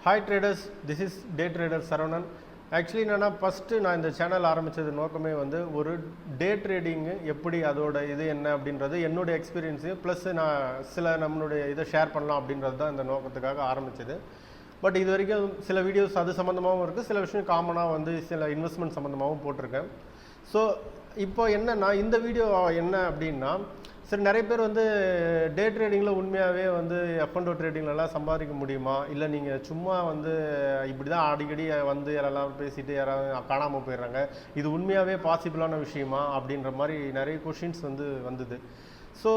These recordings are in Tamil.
Hi traders, this is Trader Saravanan. Actually என்னன்னா ஃபர்ஸ்ட் நான் இந்த சேனல் ஆரம்பிச்சது நோக்கமே வந்து ஒரு டே ட்ரேடிங் எப்படி அதோட இது என்ன அப்படின்றது என்னோட எக்ஸ்பீரியன்ஸ் ப்ளஸ் நான் சில நம்மளுடைய இதை ஷேர் பண்ணலாம் அப்படின்றது தான் இந்த நோக்கத்துக்காக ஆரம்பிச்சது. பட் இது வரைக்கும் சில வீடியோஸ் அது சம்மந்தமாகவும் இருக்குது, சில விஷயம் காமனாக வந்து சில இன்வெஸ்ட்மெண்ட் சம்மந்தமாகவும் போட்டிருக்கேன். ஸோ இப்போ என்னன்னா இந்த வீடியோ என்ன அப்படின்னா, சரி நிறைய பேர் வந்து டே ட்ரேடிங்கில் உண்மையாகவே வந்து F&O ட்ரேடிங்லலாம் சம்பாதிக்க முடியுமா, இல்லை நீங்கள் சும்மா வந்து இப்படி தான் அடிக்கடி வந்து யாரெல்லாம் பேசிட்டு யாராவது காணாமல் போயிடுறாங்க, இது உண்மையாகவே பாசிபிளான விஷயமா அப்படின்ற மாதிரி நிறைய கொஷின்ஸ் வந்தது. ஸோ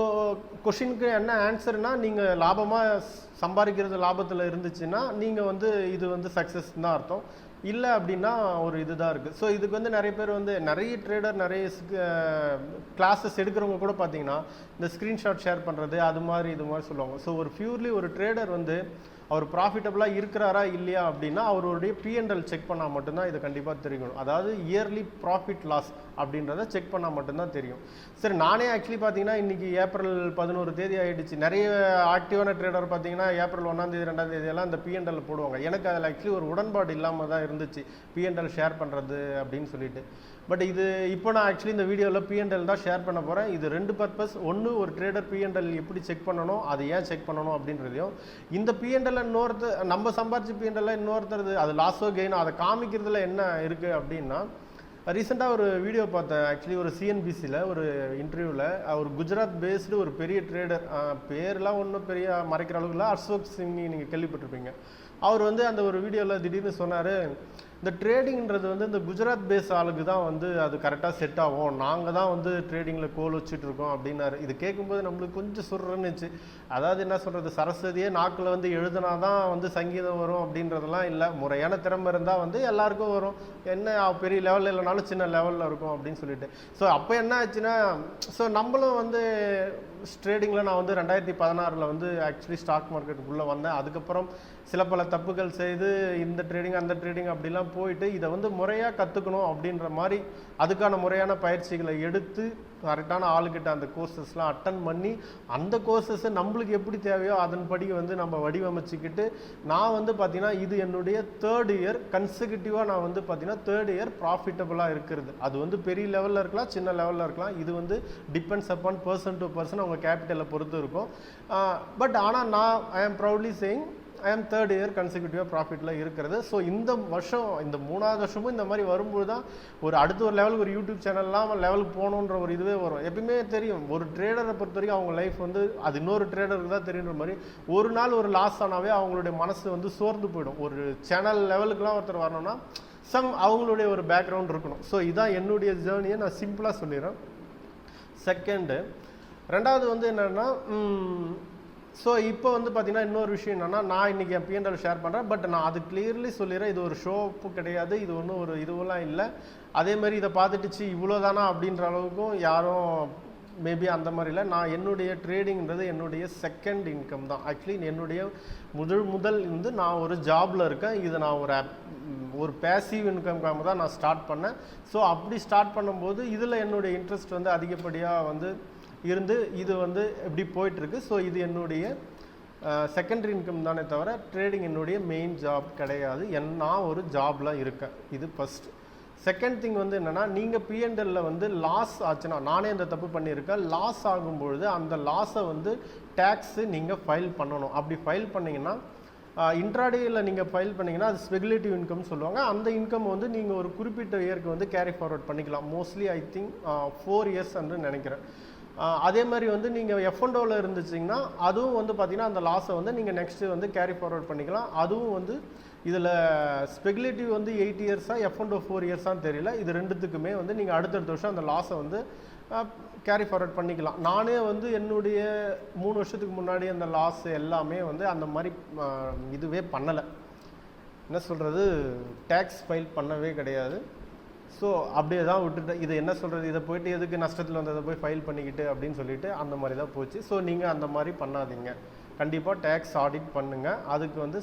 கொஷினுக்கு என்ன ஆன்சர்னால், நீங்கள் லாபமாக சம்பாதிக்கிறது லாபத்தில் இருந்துச்சுன்னா நீங்கள் வந்து இது வந்து சக்ஸஸ் தான் அர்த்தம், இல்லை அப்படின்னா ஒரு இதுதான் இருக்குது. ஸோ இதுக்கு வந்து நிறைய பேர் வந்து நிறைய ட்ரேடர் நிறைய கிளாஸஸ் எடுக்கிறவங்க கூட பார்த்தீங்கன்னா இந்த ஸ்க்ரீன்ஷாட் ஷேர் பண்ணுறது அது மாதிரி இது மாதிரி சொல்லுவாங்க. ஸோ ஒரு பியூர்லி ஒரு ட்ரேடர் வந்து அவர் ப்ராஃபிட்டபுளாக இருக்கிறாரா இல்லையா அப்படின்னா அவருடைய P&L செக் பண்ணால் மட்டும்தான் இது கண்டிப்பாக தெரியணும். அதாவது இயர்லி ப்ராஃபிட் லாஸ் அப்படின்றத செக் பண்ணால் மட்டும்தான் தெரியும். சரி நானே ஆக்சுவலி பார்த்தீங்கன்னா இன்றைக்கி ஏப்ரல் 11 தேதி ஆகிடுச்சு. நிறைய ஆக்டிவான ட்ரேடர் பார்த்தீங்கன்னா ஏப்ரல் 1ஆம் தேதி 2ஆம் தேதியெல்லாம் இந்த P&L போடுவாங்க. எனக்கு அதில் ஆக்சுவலி ஒரு உடன்பாடு இல்லாமல் தான் இருந்துச்சு P&L ஷேர் பண்ணுறது அப்படின்னு சொல்லிட்டு. பட் இது இப்போ நான் ஆக்சுவலி இந்த வீடியோவில் P&L தான் ஷேர் பண்ண போகிறேன். இது ரெண்டு பர்பஸ். ஒன்று, ஒரு ட்ரேடர் P&L எப்படி செக் பண்ணணும், அது ஏன் செக் பண்ணணும் அப்படின்றதையும், இந்த P&L இன்னொருத்தர் நம்ம சம்பாதிச்ச P&L இன்னொருத்தருது அது லாஸோ கெயினோ அதை காமிக்கிறதுல என்ன இருக்குது அப்படின்னா, ரீசெண்டாக ஒரு வீடியோ பார்த்தேன். ஆக்சுவலி ஒரு CNBCயில் ஒரு இன்டர்வியூவில் ஒரு குஜராத் பேஸ்டு ஒரு பெரிய ட்ரேடர், பேர்லாம் ஒன்றும் பெரிய மறைக்கிற அளவுக்கு அசோக் சிங் நீங்கள் கேள்விப்பட்டிருப்பீங்க. அவர் வந்து அந்த ஒரு வீடியோவில் திடீர்னு சொன்னார், இந்த ட்ரேடிங்கிறது வந்து இந்த குஜராத் பேஸ் ஆளுக்கு தான் வந்து அது கரெக்டாக செட் ஆகும், நாங்கள் தான் வந்து ட்ரேடிங்கில் கோல் வச்சுட்ருக்கோம் அப்படின்னாரு. இது கேட்கும்போது நம்மளுக்கு கொஞ்சம் சுருன்னுச்சு. அதாவது என்ன சொல்கிறது, சரஸ்வதியே நாக்கில் வந்து எழுதுனா தான் வந்து சங்கீதம் வரும் அப்படின்றதெல்லாம் இல்லை. முறையான திறமை இருந்தால் வந்து எல்லாருக்கும் வரும், என்ன பெரிய லெவலில் இல்லைனாலும் சின்ன லெவலில் இருக்கும் அப்படின்னு சொல்லிட்டு. ஸோ அப்போ என்ன ஆச்சுன்னா, ஸோ நம்மளும் வந்து ட்ரேடிங்கில் நான் வந்து 2016 வந்து ஆக்சுவலி ஸ்டாக் மார்க்கெட்டுக்குள்ளே வந்தேன். அதுக்கப்புறம் சில பல தப்புகள் செய்து இந்த ட்ரேடிங் அந்த ட்ரேடிங் அப்படிலாம் போயிட்டு இதை வந்து முறையாக கற்றுக்கணும் அப்படின்ற மாதிரி அதுக்கான முறையான பயிற்சிகளை எடுத்து கரெக்டான ஆளுக்கிட்ட அந்த கோர்சஸ்லாம் அட்டன் பண்ணி அந்த கோர்சஸை நம்மளுக்கு எப்படி தேவையோ அதன்படி வந்து நம்ம வடிவமைச்சிக்கிட்டு நான் வந்து பார்த்தீங்கன்னா இது என்னுடைய 3rd இயர் கன்செக்யூட்டிவாக நான் வந்து பார்த்தீங்கன்னா 3rd இயர் ப்ராஃபிட்டபுளாக இருக்கிறது. அது வந்து பெரிய லெவலில் இருக்கலாம், சின்ன லெவலில் இருக்கலாம். இது வந்து depends upon person to person, அவங்க கேபிட்டலை பொறுத்து இருக்கும். பட் ஆனால் நான் ஐ ஆம் ப்ரௌட்லி சேயிங் ஐ ஆம் 3rd இயர் கன்செக்யூட்டிவாக ப்ராஃபிட்டில் இருக்கிறது. ஸோ இந்த வருஷம் இந்த 3வது வருஷமும் இந்த மாதிரி வரும்போது தான் ஒரு அடுத்த ஒரு லெவலுக்கு ஒரு யூடியூப் சேனல்லாம் லெவலுக்கு போகணுன்ற ஒரு இதுவே வரும். எப்பயுமே தெரியும் ஒரு ட்ரேடரை பொறுத்த வரைக்கும் அவங்க லைஃப் வந்து அது இன்னொரு ட்ரேடருக்கு தான் தெரியுன்ற மாதிரி ஒரு நாள் ஒரு லாஸ் ஆனாவே அவங்களுடைய மனசு வந்து சோர்ந்து போயிடும். ஒரு சேனல் லெவலுக்குலாம் ஒருத்தர் வரணும்னா அவங்களுடைய ஒரு பேக்ரவுண்ட் இருக்கணும். ஸோ இதான் என்னுடைய ஜேர்னியை நான் சிம்பிளாக சொல்லிடுறேன். செகண்டு, ரெண்டாவது வந்து என்னென்னா, ஸோ இப்போ வந்து பார்த்தீங்கன்னா இன்னொரு விஷயம் என்னென்னா, நான் இன்றைக்கி என் P&L ஷேர் பண்ணுறேன். பட் நான் அது கிளியர்லி சொல்லிடுறேன், இது ஒரு ஷோப்பு கிடையாது, இது ஒன்றும் ஒரு இதுவெல்லாம் இல்லை. அதேமாதிரி இதை பார்த்துட்டுச்சு இவ்வளோதானா அப்படின்ற அளவுக்கும் யாரும் மேபி அந்த மாதிரி இல்லை. நான் என்னுடைய ட்ரேடிங்கிறது என்னுடைய செகண்ட் இன்கம் தான். ஆக்சுவலி என்னுடைய முதல் வந்து நான் ஒரு ஜாபில் இருக்கேன். இது நான் ஒரு பேசிவ் இன்கம்காக தான் நான் ஸ்டார்ட் பண்ணேன். ஸோ அப்படி ஸ்டார்ட் பண்ணும்போது இதில் என்னுடைய இன்ட்ரெஸ்ட் வந்து அதிகப்படியாக வந்து இருந்து இது வந்து எப்படி போயிட்டுருக்கு. ஸோ இது என்னுடைய செகண்டரி இன்கம் தானே தவிர ட்ரேடிங் என்னுடைய மெயின் ஜாப் கிடையாது. நான் ஒரு ஜாபில் இருக்கேன். இது ஃபஸ்ட்டு. செகண்ட் திங் வந்து என்னென்னா, நீங்கள் P&L வந்து லாஸ் ஆச்சுன்னா, நானே இந்த தப்பு பண்ணியிருக்கேன், லாஸ் ஆகும்பொழுது அந்த லாஸை வந்து டேக்ஸு நீங்கள் ஃபைல் பண்ணணும். அப்படி ஃபைல் பண்ணிங்கன்னா இன்ட்ராடேயில் நீங்கள் ஃபைல் பண்ணிங்கன்னா அது ஸ்பெகுலேட்டிவ் இன்கம் சொல்லுவாங்க. அந்த இன்கம் வந்து நீங்கள் ஒரு குறிப்பிட்ட இயருக்கு வந்து கேரி ஃபார்வர்ட் பண்ணிக்கலாம். மோஸ்ட்லி ஐ திங்க் 4 இயர்ஸ் என்று நினைக்கிறேன். அதே மாதிரி வந்து நீங்கள் F&Oவில் இருந்துச்சிங்கன்னா அதுவும் வந்து பார்த்தீங்கன்னா அந்த லாஸை வந்து நீங்கள் நெக்ஸ்ட்டு வந்து கேரி ஃபார்வர்ட் பண்ணிக்கலாம். அதுவும் வந்து இதில் ஸ்பெகுலேட்டிவ் வந்து 8 இயர்ஸா F&O 4 இயர்ஸான்னு தெரியல. இது ரெண்டுத்துக்குமே வந்து நீங்கள் அடுத்தடுத்த வருஷம் அந்த லாஸை வந்து கேரி ஃபார்வர்ட் பண்ணிக்கலாம். நானே வந்து என்னுடைய 3 வருஷத்துக்கு முன்னாடி அந்த லாஸ் எல்லாமே வந்து அந்த மாதிரி இதுவே பண்ணலை. என்ன சொல்கிறது, டேக்ஸ் ஃபைல் பண்ணவே கிடையாது. ஸோ அப்படியே தான் விட்டுட்டேன். இது என்ன சொல்கிறது, இதை போய்ட்டு எதுக்கு நஷ்டத்தில் வந்ததை போய் ஃபைல் பண்ணிக்கிட்டு அப்படின்னு சொல்லிட்டு அந்த மாதிரி தான் போச்சு. ஸோ நீங்கள் அந்த மாதிரி பண்ணாதீங்க. கண்டிப்பாக டேக்ஸ் ஆடிட் பண்ணுங்கள். அதுக்கு வந்து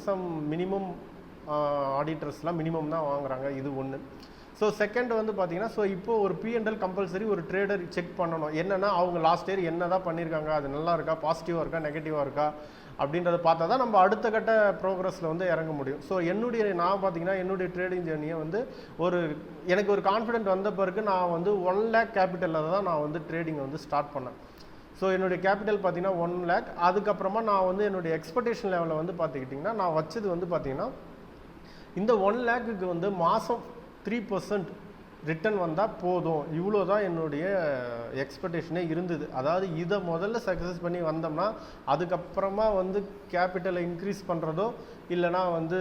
மினிமம் ஆடிட்டர்ஸ்லாம் மினிமம் தான் வாங்குறாங்க. இது ஒன்று. ஸோ செகண்ட் வந்து பார்த்தீங்கன்னா, ஸோ இப்போது ஒரு P&L கம்பல்சரி ஒரு ட்ரேடர் செக் பண்ணணும். என்னென்னா அவங்க லாஸ்ட் இயர் என்ன தான் பண்ணியிருக்காங்க, அது நல்லா இருக்கா, பாசிட்டிவாக இருக்கா, நெகட்டிவாக இருக்கா, அப்படின்றத பார்த்தா தான் நம்ம அடுத்த கட்ட ப்ரோக்ரஸில் வந்து இறங்க முடியும். ஸோ நான் பார்த்தீங்கன்னா என்னுடைய ட்ரேடிங் ஜேர்னியை வந்து எனக்கு ஒரு கான்ஃபிடென்ட் வந்த பிறகு நான் வந்து 1 lakh கேபிட்டலில் தான் நான் வந்து ட்ரேடிங் வந்து ஸ்டார்ட் பண்ணேன். ஸோ என்னுடைய கேபிட்டல் பார்த்தீங்கன்னா 1 lakh. அதுக்கப்புறமா நான் வந்து என்னுடைய எக்ஸ்பெக்டேஷன் லெவலில் வந்து பார்த்துக்கிட்டிங்கன்னா நான் வச்சது வந்து பார்த்தீங்கன்னா இந்த 1 lakhக்கு வந்து மாதம் 3% ரிட்டர்ன் வந்தால் போதும், இவ்வளோ தான் என்னுடைய எக்ஸ்பெக்டேஷனே இருந்தது. அதாவது இதை முதல்ல சக்ஸஸ் பண்ணி வந்தோம்னா அதுக்கப்புறமா வந்து கேபிட்டலை இன்க்ரீஸ் பண்ணுறதோ இல்லைனா வந்து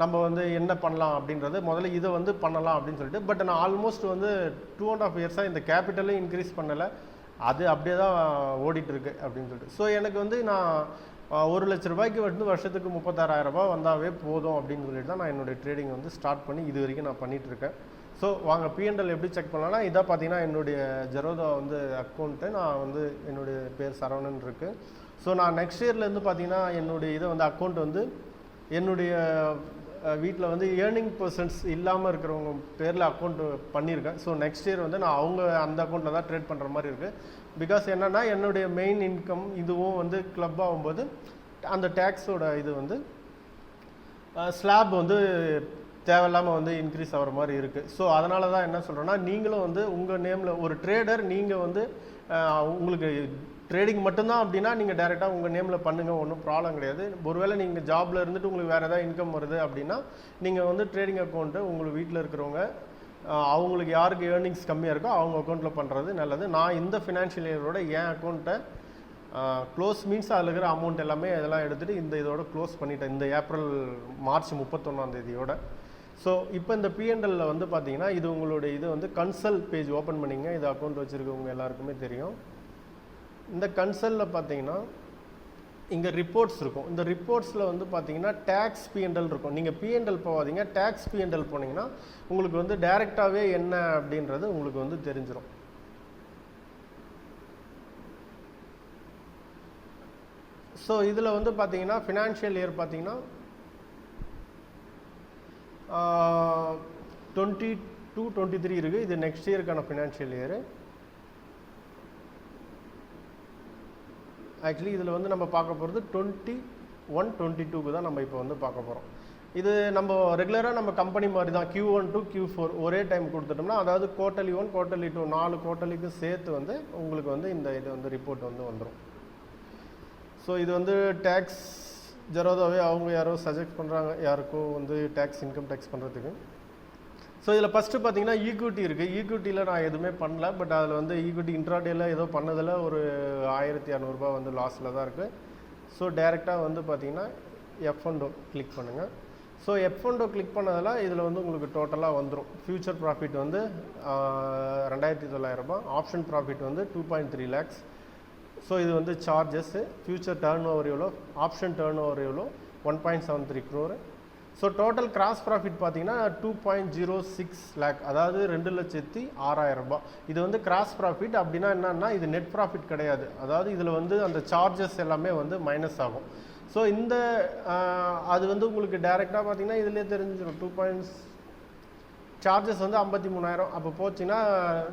நம்ம வந்து என்ன பண்ணலாம் அப்படின்றது முதல்ல இதை வந்து பண்ணலாம் அப்படின்னு சொல்லிட்டு. பட் நான் ஆல்மோஸ்ட் வந்து 2.5 yearsஸாக இந்த கேபிட்டலே இன்க்ரீஸ் பண்ணலை, அது அப்படியே தான் ஓடிட்டுருக்கு அப்படின்னு சொல்லிட்டு. ஸோ எனக்கு வந்து நான் 1 லட்ச ரூபாய்க்கு வந்து வருஷத்துக்கு 36,000 ரூபாய் வந்தாவே போதும் அப்படின்னு சொல்லிட்டு தான் நான் என்னுடைய ட்ரேடிங் வந்து ஸ்டார்ட் பண்ணி இது வரைக்கும் நான் பண்ணிகிட்ருக்கேன். ஸோ வாங்க P&L எப்படி செக் பண்ணலாம்னா இதாக பார்த்தீங்கன்னா என்னுடைய ஜெரோதா வந்து அக்கௌண்ட்டு, நான் வந்து என்னுடைய பேர் சரவணன் இருக்குது. ஸோ நான் நெக்ஸ்ட் இயர்லேருந்து பார்த்தீங்கன்னா என்னுடைய இதை வந்து அக்கௌண்ட் வந்து என்னுடைய வீட்டில் வந்து ஏர்னிங் பர்சன்ஸ் இல்லாமல் இருக்கிறவங்க பேரில் அக்கௌண்ட் பண்ணியிருக்கேன். ஸோ நெக்ஸ்ட் இயர் வந்து நான் அந்த அக்கௌண்ட்டில் தான் ட்ரேட் பண்ணுற மாதிரி இருக்குது. பிகாஸ் என்னென்னா என்னுடைய மெயின் இன்கம் இதுவும் வந்து கிளப் ஆகும்போது அந்த டேக்ஸோட இது வந்து ஸ்லாப் வந்து தேவையில்லாமல் வந்து இன்க்ரீஸ் ஆகிற மாதிரி இருக்குது. ஸோ அதனால தான் என்ன சொல்கிறேன்னா நீங்களும் வந்து உங்கள் நேமில் ஒரு ட்ரேடர் நீங்கள் வந்து உங்களுக்கு ட்ரேடிங் மட்டும்தான் அப்படின்னா நீங்கள் டேரெக்டாக உங்கள் நேமில் பண்ணுங்கள், ஒன்றும் ப்ராப்ளம் கிடையாது. ஒருவேளை நீங்கள் ஜாபில் இருந்துட்டு உங்களுக்கு வேறு ஏதாவது இன்கம் வருது அப்படின்னா நீங்கள் வந்து ட்ரேடிங் அக்கௌண்ட்டு உங்களுக்கு வீட்டில் இருக்கிறவங்க அவங்களுக்கு யாருக்கு ஏர்னிங்ஸ் கம்மியாக இருக்கோ அவங்க அக்கௌண்ட்டில் பண்ணுறது நல்லது. நான் இந்த ஃபினான்ஷியல் இயரோட என் அக்கௌண்ட்டை க்ளோஸ் மீன்ஸ் அதில் இருக்கிற அமௌண்ட் எல்லாமே இதெல்லாம் எடுத்துகிட்டு இதோட க்ளோஸ் பண்ணிட்டேன் இந்த மார்ச் 31 ஸோ இப்போ இந்த P&Lல வந்து பார்த்தீங்கன்னா இது உங்களுடைய இது வந்து கன்சல்ட் பேஜ் ஓப்பன் பண்ணிங்க. இது அக்கௌண்ட் வச்சுருக்கவங்க எல்லாருக்குமே தெரியும். இந்த கன்சல்ட்டில் பார்த்தீங்கன்னா இங்கே ரிப்போர்ட்ஸ் இருக்கும். இந்த ரிப்போர்ட்ஸில் வந்து பார்த்தீங்கன்னா டேக்ஸ் P&L இருக்கும். நீங்கள் P&L போகாதீங்க, டேக்ஸ் P&L போனீங்கன்னா உங்களுக்கு வந்து டைரெக்டாகவே என்ன அப்படின்றது உங்களுக்கு வந்து தெரிஞ்சிடும். ஸோ இதில் வந்து பார்த்தீங்கன்னா ஃபினான்ஷியல் இயர் பார்த்தீங்கன்னா 22-23 இருக்குது. இது நெக்ஸ்ட் இயருக்கான ஃபினான்ஷியல் இயரு. ஆக்சுவலி இதில் வந்து நம்ம பார்க்க போகிறது 21-22க்கு தான் நம்ம இப்போ வந்து பார்க்க போகிறோம். இது நம்ம ரெகுலராக நம்ம கம்பெனி மாதிரி தான் Q1 to Q4 ஒரே டைம் கொடுத்துட்டோம்னா அதாவது quarterly 1 quarterly 2 4 குவார்ட்டர்லிக்கு சேர்த்து வந்து உங்களுக்கு வந்து இது வந்து ரிப்போர்ட் வந்து வந்துடும். ஸோ இது வந்து டேக்ஸ் ஜெரோதாவே அவங்க யாரோ சஜெக்ட் பண்ணுறாங்க யாருக்கோ வந்து இன்கம் டேக்ஸ் பண்ணுறதுக்கு. ஸோ இதில் ஃபஸ்ட்டு பார்த்தீங்கன்னா ஈக்விட்டி இருக்குது. ஈக்விட்டியில் நான் எதுவுமே பண்ணல, பட் அதில் வந்து ஈக்விட்டி இன்ட்ராடேயில் ஏதோ பண்ணதில் ஒரு 1200 ரூபாய் வந்து லாஸில் தான் இருக்குது. ஸோ டைரெக்டாக வந்து பார்த்தீங்கன்னா F&O கிளிக் பண்ணுங்கள். ஸோ F&O கிளிக் பண்ணதில் இதில் வந்து உங்களுக்கு டோட்டலாக வந்துடும். ஃபியூச்சர் ப்ராஃபிட் வந்து 2900 ரூபாய், ஆப்ஷன் ப்ராஃபிட் வந்து 2.3 lakhs. ஸோ இது வந்து சார்ஜஸ்ஸு, ஃபியூச்சர் டர்ன் ஓவர் எவ்வளோ, ஆப்ஷன் டர்ன் ஓவர் எவ்வளோ 1.73 crore. So total gross profit பார்த்தீங்கன்னா 2.06 lakh, அதாவது 2,06,000 ரூபாய். இது வந்து கிராஸ் ப்ராஃபிட். அப்படின்னா என்னன்னா இது நெட் ப்ராஃபிட் கிடையாது. அதாவது இதில் வந்து அந்த சார்ஜஸ் எல்லாமே வந்து மைனஸ் ஆகும். ஸோ அது வந்து உங்களுக்கு டைரெக்டாக பார்த்தீங்கன்னா இதிலே தெரிஞ்சிடும். சார்ஜஸ் வந்து 53,000. அப்போ போச்சுன்னா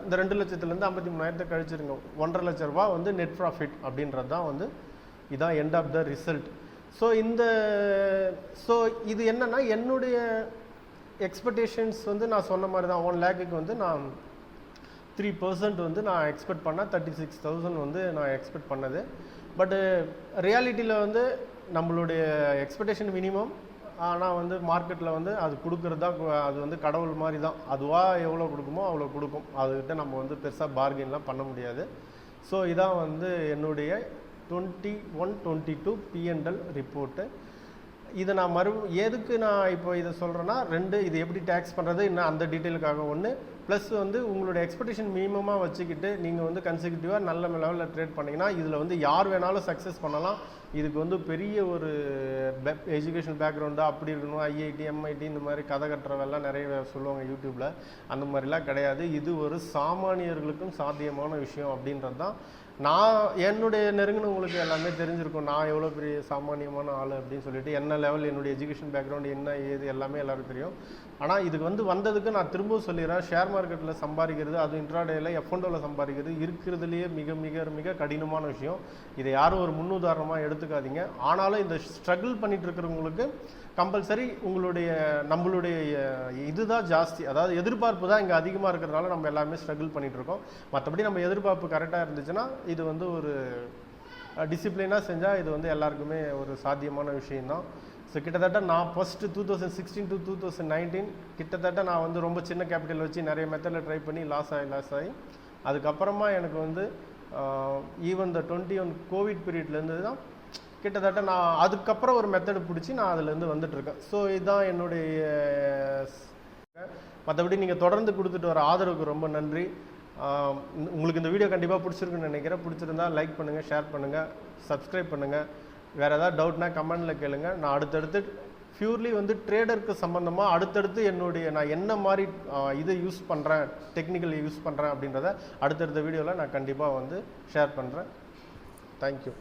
இந்த 2 லட்சத்துலேருந்து 53,000 கழிச்சிருங்க. 1.5 லட்ச ரூபா வந்து நெட் ப்ராஃபிட் அப்படின்றது தான் வந்து இதான் end of the result. So இது என்னன்னா என்னுடைய எக்ஸ்பெக்டேஷன்ஸ் வந்து நான் சொன்ன மாதிரி தான் 1 lakhக்கு வந்து நான் 3% வந்து நான் எக்ஸ்பெக்ட் பண்ணேன். 36,000 வந்து நான் எக்ஸ்பெக்ட் பண்ணது. பட்டு ரியாலிட்டியில் வந்து நம்மளுடைய எக்ஸ்பெக்டேஷன் மினிமம். ஆனால் வந்து மார்க்கெட்டில் வந்து அது கொடுக்குறது தான், அது வந்து கடவுள் மாதிரி தான். அதுவாக எவ்வளோ கொடுக்குமோ அவ்வளோ கொடுக்கும். அதுக்கிட்ட நம்ம வந்து பெருசாக பார்கெயின்லாம் பண்ண முடியாது. ஸோ இதான் வந்து என்னுடைய 21-22 P&L ரிப்போர்ட்டு. இதை நான் எதுக்கு நான் இப்போ இதை சொல்கிறேன்னா இது எப்படி டேக்ஸ் பண்ணுறது இன்னும் அந்த டீட்டெயிலுக்காக ஒன்று. ப்ளஸ் வந்து உங்களுடைய எக்ஸ்பெக்டேஷன் மினிமமாக வச்சுக்கிட்டு நீங்கள் வந்து கன்சிக்யூட்டிவாக நல்ல லெவலில் ட்ரேட் பண்ணிங்கன்னா இதில் வந்து யார் வேணாலும் சக்ஸஸ் பண்ணலாம். இதுக்கு வந்து பெரிய ஒரு எஜுகேஷன் பேக்ரவுண்டாக அப்படி இருக்கணும், IIT MIT இந்த மாதிரி கதை கட்டுறவெல்லாம் நிறைய சொல்லுவாங்க யூடியூப்பில். அந்த மாதிரிலாம் கிடையாது. இது ஒரு சாமானியர்களுக்கும் சாத்தியமான விஷயம் அப்படின்றது தான் நான் என்னுடைய நெருங்கினவங்களுக்கு எல்லாமே தெரிஞ்சிருக்கும் நான் எவ்வளோ பெரிய சாமானியமான ஆள் அப்படின்னு சொல்லிட்டு என்ன லெவல் என்னுடைய எஜுகேஷன் பேக்ரவுண்ட் என்ன ஏது எல்லாமே எல்லாரும் தெரியும். ஆனால் இதுக்கு வந்ததுக்கு நான் திரும்பவும் சொல்லிடுறேன், ஷேர் மார்க்கெட்டில் சம்பாதிக்கிறது, அது இன்ட்ராடேயில் எஃப்என்டோவில் சம்பாதிக்கிறது இருக்கிறதுலேயே மிக மிக மிக கடினமான விஷயம். இதை யாரும் ஒரு முன்னுதாரணமாக எடுத்துக்காதீங்க. ஆனாலும் இந்த ஸ்ட்ரகிள் பண்ணிட்டு இருக்கிறவங்களுக்கு கம்பல்சரி நம்மளுடைய இதுதான் ஜாஸ்தி, அதாவது எதிர்பார்ப்பு தான் இங்கே அதிகமாக இருக்கிறதுனால நம்ம எல்லாமே ஸ்ட்ரகிள் பண்ணிட்டு இருக்கோம். மற்றபடி நம்ம எதிர்பார்ப்பு கரெக்டாக இருந்துச்சுன்னா இது ஒரு டிசிப்ளினாக செஞ்சால் இது எல்லாருக்குமே ஒரு சாத்தியமான விஷயம்தான். ஸோ கிட்டத்தட்ட நான் ஃபஸ்ட்டு 2016 to 2019 கிட்டத்தட்ட நான் ரொம்ப சின்ன கேபிட்டல் வச்சு நிறைய மெத்தடில் ட்ரை பண்ணி லாஸ் ஆகி அதுக்கப்புறமா எனக்கு ஈவன் இந்த 21 கோவிட் பீரியட்லேருந்து தான் கிட்டத்தட்ட நான் அதுக்கப்புறம் ஒரு மெத்தடு பிடிச்சி நான் அதுலேருந்து வந்துட்டுருக்கேன். ஸோ இதுதான் என்னுடைய. மற்றபடி நீங்கள் தொடர்ந்து கொடுத்துட்டு வர ஆதரவுக்கு ரொம்ப நன்றி. உங்களுக்கு இந்த வீடியோ கண்டிப்பாக பிடிச்சிருக்குன்னு நினைக்கிறேன். பிடிச்சிருந்தா லைக் பண்ணுங்கள், ஷேர் பண்ணுங்கள், சப்ஸ்கிரைப் பண்ணுங்கள். வேறு ஏதாவது டவுட்னா கமெண்டில் கேளுங்க. நான் அடுத்தடுத்து பியூர்லி ட்ரேடருக்கு சம்மந்தமாக அடுத்தடுத்து நான் என்ன மாதிரி இதை யூஸ் பண்ணுறேன், டெக்னிக்கல் யூஸ் பண்ணுறேன் அப்படின்றத அடுத்தடுத்த வீடியோவில் நான் கண்டிப்பாக ஷேர் பண்ணுறேன். தேங்க்யூ.